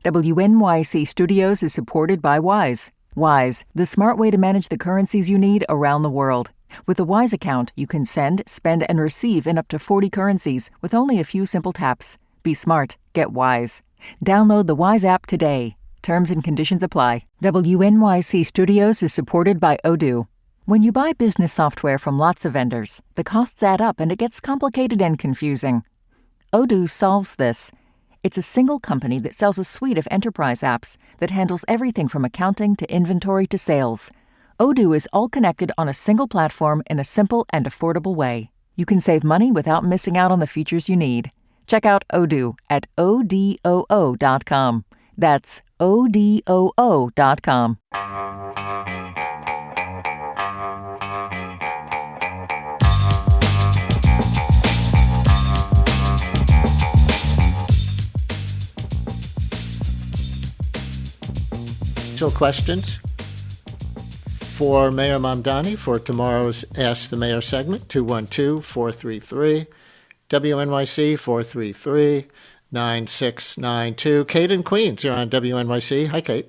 WNYC Studios is supported by Wise. Wise, the smart way to manage the currencies you need around the world. With the Wise account, you can send, spend, and receive in up to 40 currencies with only a few simple taps. Be smart. Get Wise. Download the Wise app today. Terms and conditions apply. WNYC Studios is supported by Odoo. When you buy business software from lots of vendors, the costs add up and it gets complicated and confusing. Odoo solves this. It's a single company that sells a suite of enterprise apps that handles everything from accounting to inventory to sales. Odoo is all connected on a single platform in a simple and affordable way. You can save money without missing out on the features you need. Check out Odoo at odoo.com. That's odoo.com. Questions for Mayor Mamdani for tomorrow's Ask the Mayor segment, 212-433, WNYC 433-9692. Kate in Queens, you're on WNYC. Hi, Kate.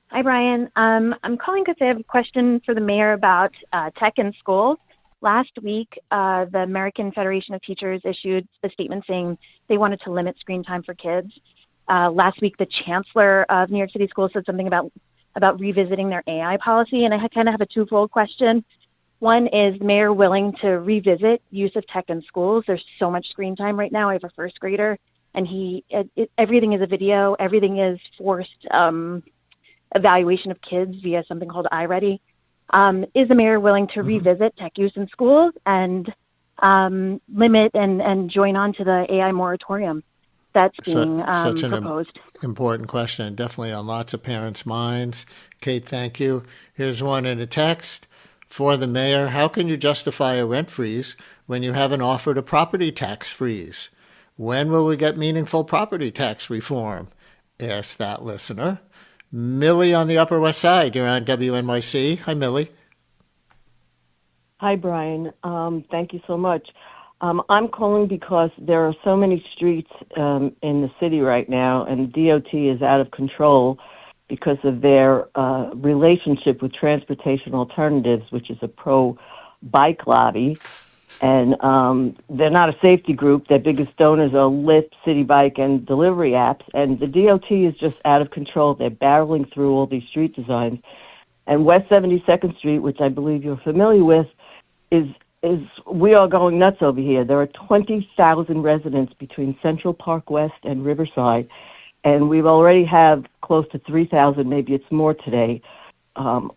Hi, Brian. I'm calling because I have a question for the mayor about tech in schools. Last week, the American Federation of Teachers issued a statement saying they wanted to limit screen time for kids. Last week, the chancellor of New York City Schools said something about revisiting their AI policy, and I kind of have a twofold question. One, is the mayor willing to revisit use of tech in schools? There's so much screen time right now. I have a first grader, and everything is a video. Everything is forced evaluation of kids via something called iReady. Is the mayor willing to revisit tech use in schools and limit and join on to the AI moratorium that's being proposed? Important question, definitely on lots of parents' minds. Kate, thank you. Here's one in a text. For the mayor, how can you justify a rent freeze when you haven't offered a property tax freeze? When will we get meaningful property tax reform? Asked that listener. Millie on the Upper West Side, you're on WNYC. Hi, Millie. Hi, Brian. Thank you so much. I'm calling because there are so many streets in the city right now, and DOT is out of control because of their relationship with Transportation Alternatives, which is a pro-bike lobby. And they're not a safety group. Their biggest donors are Lyft, City Bike, and delivery apps. And the DOT is just out of control. They're barreling through all these street designs. And West 72nd Street, which I believe you're familiar with, is we are going nuts over here. There are 20,000 residents between Central Park West and Riverside, and we've already have close to 3,000, maybe it's more today, to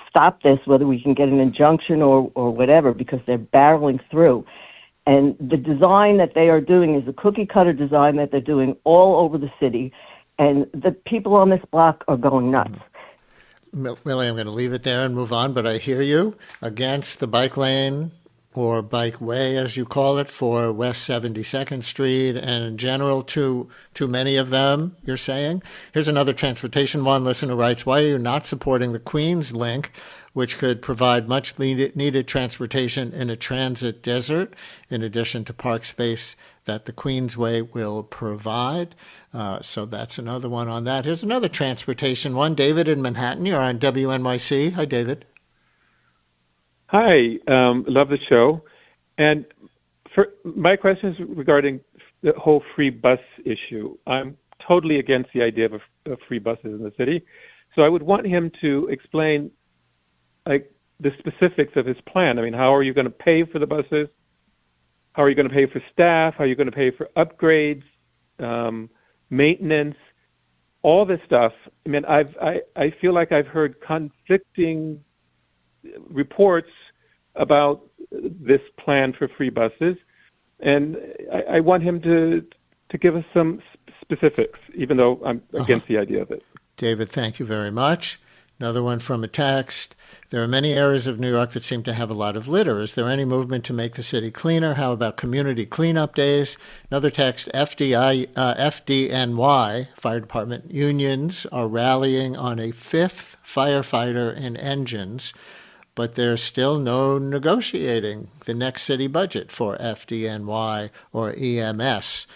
stop this, whether we can get an injunction or whatever, because they're barreling through. And the design that they are doing is a cookie-cutter design that they're doing all over the city, and the people on this block are going nuts. Millie, I'm going to leave it there and move on, but I hear you. Against the bike lane, or bike way, as you call it, for West 72nd Street, and in general, too many of them, you're saying? Here's another transportation one. Listener writes, why are you not supporting the Queens link, which could provide much needed transportation in a transit desert, in addition to park space that the Queensway will provide? So that's another one on that. Here's another transportation one. David in Manhattan, you're on WNYC. Hi, David. Hi, love the show. And my question is regarding the whole free bus issue. I'm totally against the idea of free buses in the city. So I would want him to explain like the specifics of his plan. I mean, how are you going to pay for the buses? How are you going to pay for staff? How are you going to pay for upgrades, maintenance, all this stuff? I mean, I feel like I've heard conflicting reports about this plan for free buses, and I want him to give us some specifics, even though I'm against the idea of it. David, thank you very much. Another one from a text. There are many areas of New York that seem to have a lot of litter. Is there any movement to make the city cleaner? How about community cleanup days? Another text, FDNY, Fire Department unions, are rallying on a fifth firefighter in engines, but there's still no negotiating the next city budget for FDNY or EMS.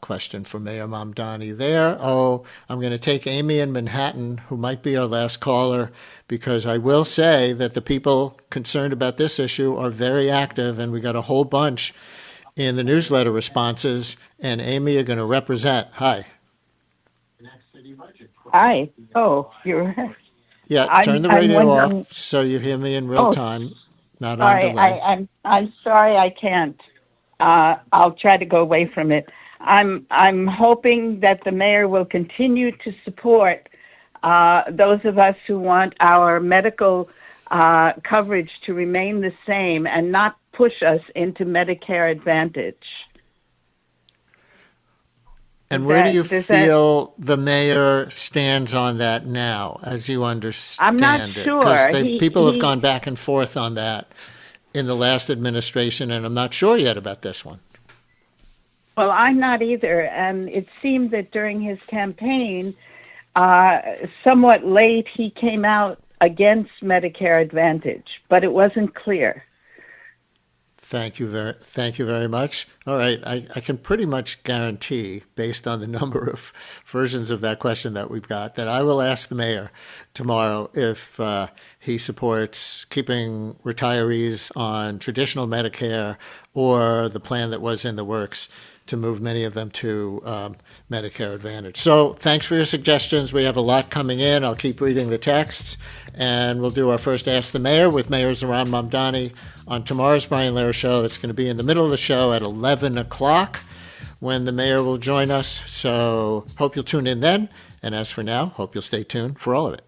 question for Mayor Mamdani there. Oh, I'm going to take Amy in Manhattan, who might be our last caller, because I will say that the people concerned about this issue are very active, and we got a whole bunch in the newsletter responses, and Amy, you're going to represent. Hi. Hi. Oh, you're. Yeah, turn the radio off so you hear me in real time, not on delay. I'm sorry, I can't. I'll try to go away from it. I'm hoping that the mayor will continue to support those of us who want our medical coverage to remain the same and not push us into Medicare Advantage. And where do you feel the mayor stands on that now, as you understand I'm not it? sure. Because people have gone back and forth on that in the last administration, and I'm not sure yet about this one. Well, I'm not either. And it seemed that during his campaign, somewhat late, he came out against Medicare Advantage, but it wasn't clear. Thank you very much. All right, I can pretty much guarantee, based on the number of versions of that question that we've got, that I will ask the mayor tomorrow if he supports keeping retirees on traditional Medicare or the plan that was in the works to move many of them to Medicare Advantage. So thanks for your suggestions. We have a lot coming in. I'll keep reading the texts, and we'll do our first Ask the Mayor with Mayor Zohran Mamdani on tomorrow's Brian Lehrer show. That's going to be in the middle of the show at 11 o'clock when the mayor will join us. So hope you'll tune in then. And as for now, hope you'll stay tuned for all of it.